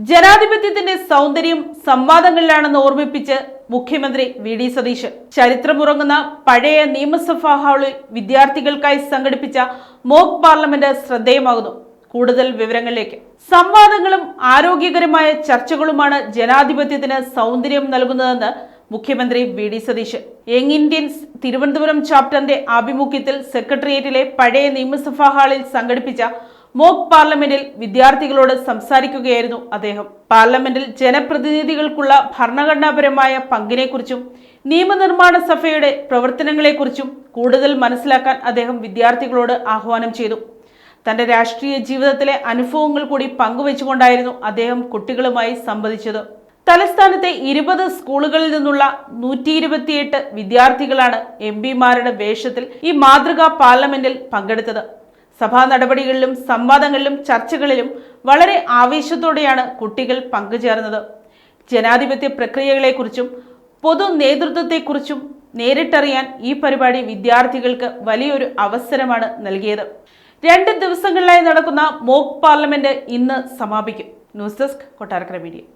ജനാധിപത്യത്തിന്റെ സൗന്ദര്യം സംവാദങ്ങളിലാണെന്ന് ഓർമ്മിപ്പിച്ച് മുഖ്യമന്ത്രി വി.ഡി. സതീശൻ. ചരിത്രമുറങ്ങുന്ന പഴയ നിയമസഭാ ഹാളിൽ വിദ്യാർത്ഥികൾക്കായി സംഘടിപ്പിച്ച മോക്ക് പാർലമെന്റ് ശ്രദ്ധേയമാകുന്നു. കൂടുതൽ വിവരങ്ങളിലേക്ക്. സംവാദങ്ങളും ആരോഗ്യകരമായ ചർച്ചകളുമാണ് ജനാധിപത്യത്തിന് സൗന്ദര്യം നൽകുന്നതെന്ന് മുഖ്യമന്ത്രി V D. Satheesan. Young Indians Thiruvananthapuram ചാപ്റ്ററിന്റെ ആഭിമുഖ്യത്തിൽ സെക്രട്ടേറിയറ്റിലെ പഴയ നിയമസഭാ ഹാളിൽ സംഘടിപ്പിച്ച മോക്ക് പാർലമെന്റിൽ വിദ്യാർത്ഥികളോട് സംസാരിക്കുകയായിരുന്നു അദ്ദേഹം. പാർലമെന്റിൽ ജനപ്രതിനിധികൾക്കുള്ള ഭരണഘടനാപരമായ പങ്കിനെക്കുറിച്ചും നിയമനിർമ്മാണ സഭയുടെ പ്രവർത്തനങ്ങളെക്കുറിച്ചും കൂടുതൽ മനസ്സിലാക്കാൻ അദ്ദേഹം വിദ്യാർത്ഥികളോട് ആഹ്വാനം ചെയ്തു. തന്റെ രാഷ്ട്രീയ ജീവിതത്തിലെ അനുഭവങ്ങൾ കൂടി പങ്കുവെച്ചുകൊണ്ടായിരുന്നു അദ്ദേഹം കുട്ടികളുമായി സംവദിച്ചത്. തലസ്ഥാനത്തെ 20 സ്കൂളുകളിൽ നിന്നുള്ള 128 വിദ്യാർത്ഥികളാണ് എംപിമാരുടെ വേഷത്തിൽ ഈ മാതൃകാ പാർലമെന്റിൽ പങ്കെടുത്തത്. സഭാ നടപടികളിലും സംവാദങ്ങളിലും ചർച്ചകളിലും വളരെ ആവേശത്തോടെയാണ് കുട്ടികൾ പങ്കുചേർന്നത്. ജനാധിപത്യ പ്രക്രിയകളെക്കുറിച്ചും പൊതു നേതൃത്വത്തെക്കുറിച്ചും നേരിട്ടറിയാൻ ഈ പരിപാടി വിദ്യാർത്ഥികൾക്ക് വലിയൊരു അവസരമാണ് നൽകിയത്. 2 ദിവസങ്ങളിലായി നടക്കുന്ന മോക്ക് പാർലമെന്റ് ഇന്ന് സമാപിക്കും. News desk, Kottarakkara media.